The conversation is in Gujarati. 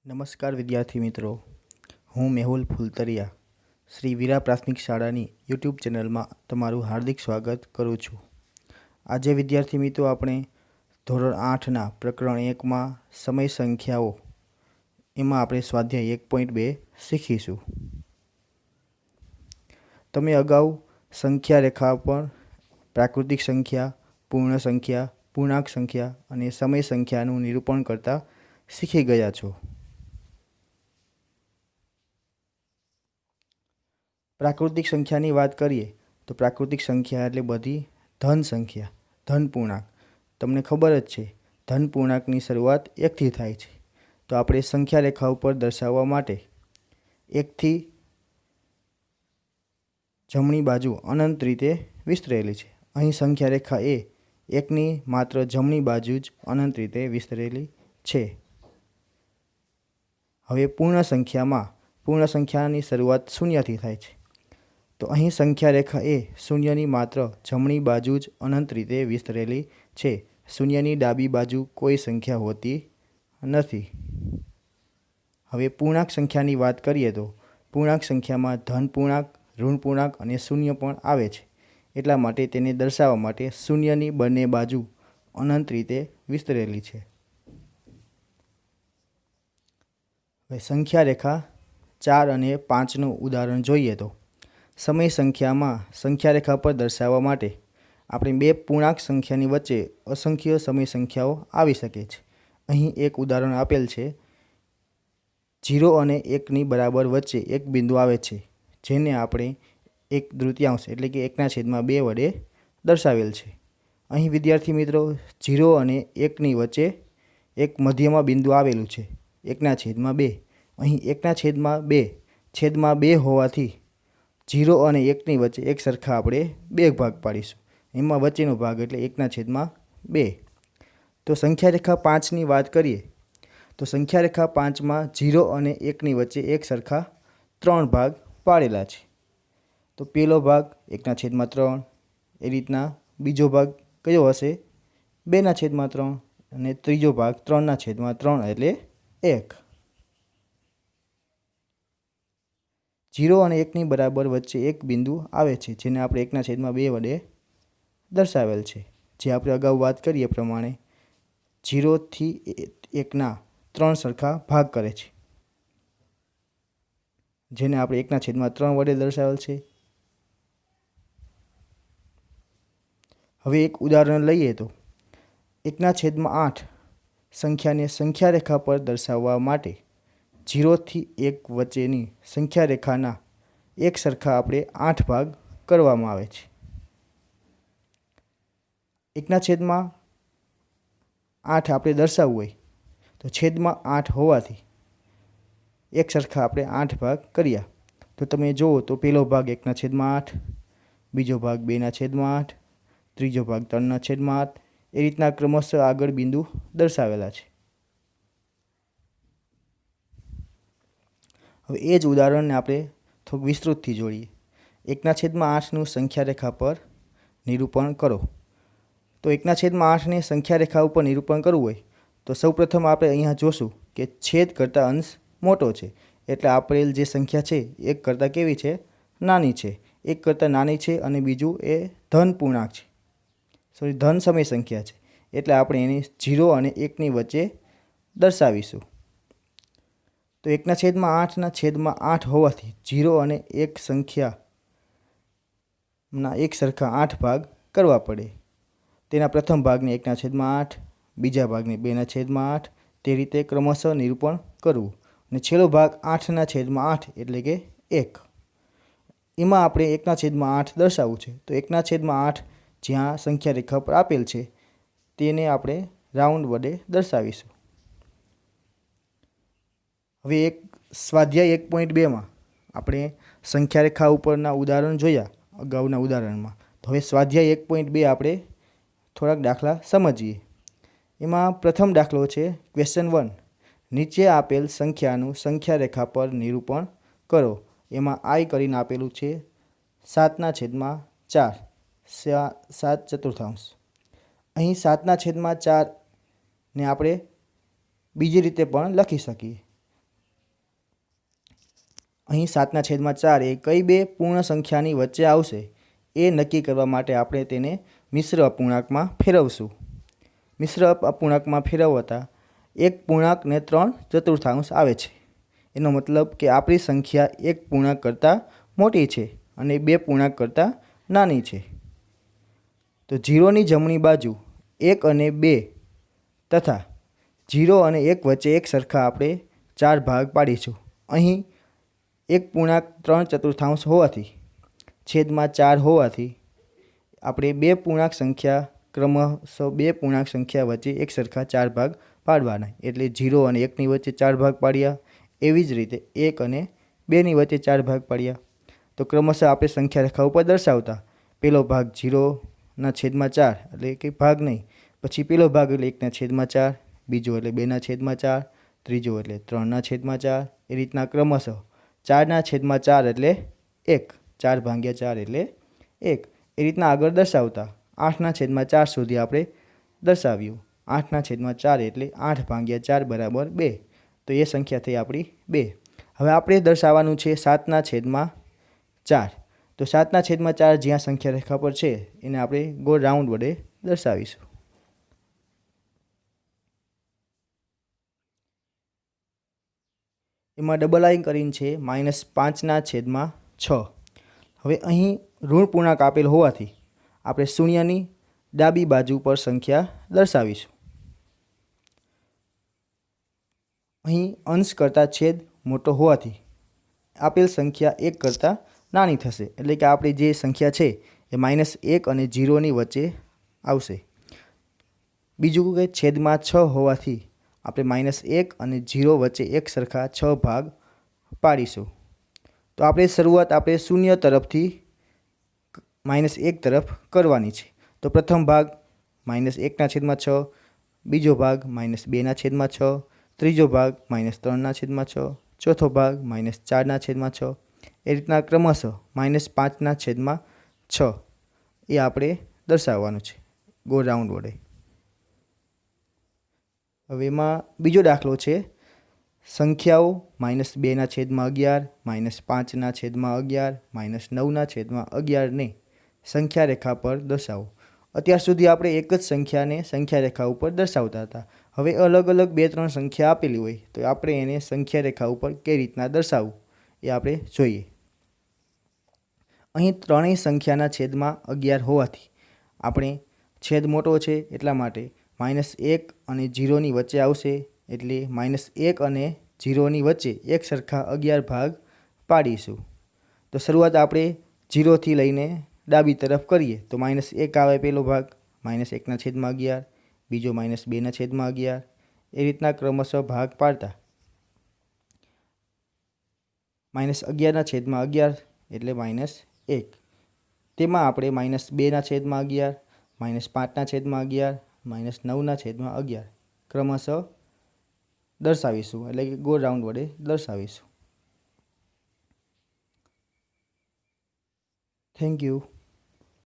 નમસ્કાર વિદ્યાર્થી મિત્રો, હું મેહુલ ફૂલતરિયા શ્રી વીરા પ્રાથમિક શાળાની યુટ્યુબ ચેનલમાં તમારું હાર્દિક સ્વાગત કરું છું. આજે વિદ્યાર્થી મિત્રો આપણે ધોરણ 8ના પ્રકરણ 1માં સમય સંખ્યાઓ એમાં આપણે સ્વાધ્યાય 1.2 શીખીશું. તમે અગાઉ સંખ્યા રેખા પર પ્રાકૃતિક સંખ્યા, પૂર્ણ સંખ્યા, પૂર્ણાંક સંખ્યા અને સમય સંખ્યાનું નિરૂપણ કરતા શીખી ગયા છો. પ્રાકૃતિક સંખ્યાની વાત કરીએ તો પ્રાકૃતિક સંખ્યા એટલે બધી ધન સંખ્યા, ધન પૂર્ણાંક. તમને ખબર જ છે ધન પૂર્ણાંકની શરૂઆત 1થી થાય છે. તો આપણે સંખ્યા રેખા ઉપર દર્શાવવા માટે 1થી જમણી બાજુ અનંત રીતે વિસ્તરેલી છે. અહીં સંખ્યા રેખા એ 1ની માત્ર જમણી બાજુ જ અનંત રીતે વિસ્તરેલી છે. હવે પૂર્ણ સંખ્યાની શરૂઆત 0થી થાય છે. તો અહીં સંખ્યા રેખા એ 0ની માત્ર જમણી બાજુ જ અનંત રીતે વિસ્તરેલી છે. 0ની ડાબી બાજુ કોઈ સંખ્યા હોતી નથી. હવે પૂર્ણાંક સંખ્યાની વાત કરીએ તો પૂર્ણાંક સંખ્યામાં ધન પૂર્ણાંક, ઋણ પૂર્ણાંક અને શૂન્ય પણ આવે છે. એટલા માટે તેને દર્શાવવા માટે 0ની બંને બાજુ અનંત રીતે વિસ્તરેલી છે. હવે સંખ્યા રેખા 4 અને 5નું ઉદાહરણ જોઈએ તો સમય સંખ્યામાં સંખ્યા રેખા પર દર્શાવવા માટે આપણે બે પૂર્ણાંક સંખ્યાની વચ્ચે અસંખ્ય સમય સંખ્યાઓ આવી શકે છે. અહીં એક ઉદાહરણ આપેલ છે. 0 અને 1ની બરાબર વચ્ચે એક બિંદુ આવે છે જેને આપણે 1/3 એટલે કે 1/2 વડે દર્શાવેલ છે. અહીં વિદ્યાર્થી મિત્રો 0 અને 1ની વચ્ચે એક મધ્યમાં બિંદુ આવેલું છે 1/2. અહીં 1/2 હોવાથી 0 અને 1ની વચ્ચે એક સરખા આપણે બે ભાગ પાડીશું. એમાં વચ્ચેનો ભાગ એટલે 1/2. તો સંખ્યા રેખા 5ની વાત કરીએ તો સંખ્યા રેખા 5માં 0 અને 1ની વચ્ચે એક સરખા 3 ભાગ પાડેલા છે. તો પહેલો ભાગ 1/3, એ રીતના બીજો ભાગ કયો હશે 2/3 અને ત્રીજો ભાગ 3/3 એટલે 1. 0 અને 1ની બરાબર વચ્ચે એક બિંદુ આવે છે જેને આપણે 1/2 વડે દર્શાવેલ છે. જે આપણે અગાઉ વાત કરીએ પ્રમાણે 0થી 1ના 3 સરખા ભાગ કરે છે જેને આપણે 1/3 વડે દર્શાવેલ છે. હવે એક ઉદાહરણ લઈએ તો 1/8 સંખ્યાને સંખ્યા રેખા પર દર્શાવવા માટે 0થી 1 વચ્ચેની સંખ્યા રેખાના એક સરખા આપણે 8 ભાગ કરવામાં આવે છે. 1/8 આપણે દર્શાવવું હોય તો છેદમાં 8 હોવાથી એક સરખા આપણે 8 ભાગ કર્યા. તો તમે જુઓ તો પહેલો ભાગ 1/8, બીજો ભાગ 2/8, ત્રીજો ભાગ 3/8, એ રીતના ક્રમશઃ આગળ બિંદુ દર્શાવેલા છે. હવે એ જ ઉદાહરણને આપણે થોડુંક વિસ્તૃતથી જોડીએ. 1/8નું સંખ્યા રેખા પર નિરૂપણ કરો. તો 1/8ને સંખ્યા રેખા ઉપર નિરૂપણ કરવું હોય તો સૌપ્રથમ આપણે અહીંયા જોશું કે છેદ કરતાં અંશ મોટો છે. એટલે આપેલ જે સંખ્યા છે 1 કરતાં કેવી છે? નાની છે. 1 કરતાં નાની છે અને બીજું એ ધન પૂર્ણાંક છે, ધન સમય સંખ્યા છે. એટલે આપણે એને 0 અને 1ની વચ્ચે દર્શાવીશું. તો 1/8 હોવાથી 0 અને 1 સંખ્યાના એક સરખા 8 ભાગ કરવા પડે. તેના પ્રથમ ભાગને 1/8, બીજા ભાગને 2/8, તે રીતે ક્રમશઃ નિરૂપણ કરવું. અને છેલ્લો ભાગ 8/8 એટલે કે 1. એમાં આપણે 1/8 દર્શાવવું છે. તો 1/8 જ્યાં સંખ્યા રેખા પર આપેલ છે તેને આપણે રાઉન્ડ વડે દર્શાવીશું. હવે એક સ્વાધ્યાય 1.2માં આપણે સંખ્યા રેખા ઉપરના ઉદાહરણ જોયા અગાઉના ઉદાહરણમાં. તો હવે સ્વાધ્યાય 1.2 આપણે થોડાક દાખલા સમજીએ. એમાં પ્રથમ દાખલો છે ક્વેશ્ચન 1. નીચે આપેલ સંખ્યાનું સંખ્યા રેખા પર નિરૂપણ કરો. એમાં I કરીને આપેલું છે 7/4, 7/4. અહીં 7/4 ને આપણે બીજી રીતે પણ લખી શકીએ. અહીં 7/4 એ કઈ બે પૂર્ણ સંખ્યાની વચ્ચે આવશે એ નક્કી કરવા માટે આપણે તેને મિશ્ર અપૂર્ણાંકમાં ફેરવશું. મિશ્ર અપૂર્ણાંકમાં ફેરવતા 1.3 આવે છે. એનો મતલબ કે આપણી સંખ્યા 1 પૂર્ણાંક કરતાં મોટી છે અને 2 પૂર્ણાંક કરતાં નાની છે. તો 0ની જમણી બાજુ 1 અને 2 તથા 0 અને 1 વચ્ચે એક સરખા આપણે 4 ભાગ પાડીશું. અહીં 1.3 હોવાથી છેદમાં 4 હોવાથી આપણે 2 પૂર્ણાંક સંખ્યા ક્રમશઃ 2 પૂર્ણાંક સંખ્યા વચ્ચે એક સરખા 4 ભાગ પાડવાના. એટલે 0 અને 1ની વચ્ચે 4 ભાગ પાડ્યા. એવી જ રીતે 1 અને 2ની વચ્ચે 4 ભાગ પાડ્યા. તો ક્રમશઃ આપણે સંખ્યા રેખા ઉપર દર્શાવતા પહેલો ભાગ 0/4 એટલે કે ભાગ નહીં, પછી પહેલો ભાગ એટલે 1/4, બીજો એટલે 2/4, ત્રીજો એટલે 3/4, એ રીતના ક્રમશઃ 4/4 એટલે 1, 4/4 એટલે 1, એ રીતના આગળ દર્શાવતા 8/4 સુધી આપણે દર્શાવ્યું. 8/4 એટલે 8/4 બરાબર 2. તો એ સંખ્યા થઈ આપણી 2. હવે આપણે દર્શાવવાનું છે 7/4. તો 7/4 જ્યાં સંખ્યા રેખા પર છે એને આપણે ગોળ રાઉન્ડ વડે દર્શાવીશું. એમાં ડબલ લાઈન કરીને છે -5/6. હવે અહીં ઋણ પૂર્ણાંક આપેલ હોવાથી આપણે શૂન્યની ડાબી બાજુ પર સંખ્યા દર્શાવીશું. અહીં અંશ કરતાં છેદ મોટો હોવાથી આપેલ સંખ્યા 1 કરતાં નાની થશે. એટલે કે આપણી જે સંખ્યા છે એ -1 અને 0ની વચ્ચે આવશે. બીજું કે છેદમાં 6 હોવાથી આપણે -1 અને 0 વચ્ચે એક સરખા 6 ભાગ પાડીશું. તો આપણે શરૂઆત આપણે શૂન્ય તરફથી -1 તરફ કરવાની છે. તો પ્રથમ ભાગ -1/6, બીજો ભાગ -2/6, ત્રીજો ભાગ -3/6, ચોથો ભાગ -4/6, એ રીતના ક્રમશઃ -5/6 એ આપણે દર્શાવવાનું છે ગોળ રાઉન્ડ વડે. હવે એમાં બીજો દાખલો છે સંખ્યાઓ -2/11, -5/11, -9/11 ને સંખ્યા રેખા પર દર્શાવો. અત્યાર સુધી આપણે એક જ સંખ્યાને સંખ્યા રેખા ઉપર દર્શાવતા હતા. હવે અલગ અલગ 2-3 સંખ્યા આપેલી હોય તો આપણે એને સંખ્યા રેખા ઉપર કઈ રીતના દર્શાવવું એ આપણે જોઈએ. અહીં ત્રણેય સંખ્યાના છેદમાં 11 હોવાથી આપણે છેદ મોટો છે એટલા માટે -1 અને 0ની વચ્ચે આવશે. એટલે -1 અને 0ની વચ્ચે એક સરખા 11 ભાગ પાડીશું. તો શરૂઆત આપણે 0થી લઈને ડાબી તરફ કરીએ તો -1 આવે પહેલો ભાગ, -1/11, બીજો -2/11, એ રીતના ક્રમશઃ ભાગ પાડતા -11/11 એટલે -1. તેમાં આપણે -2/11, -5/11, -9/11 ક્રમશઃ દર્શાવીશું. એટલે કે ગોળ રાઉન્ડ વડે દર્શાવીશું. Thank you.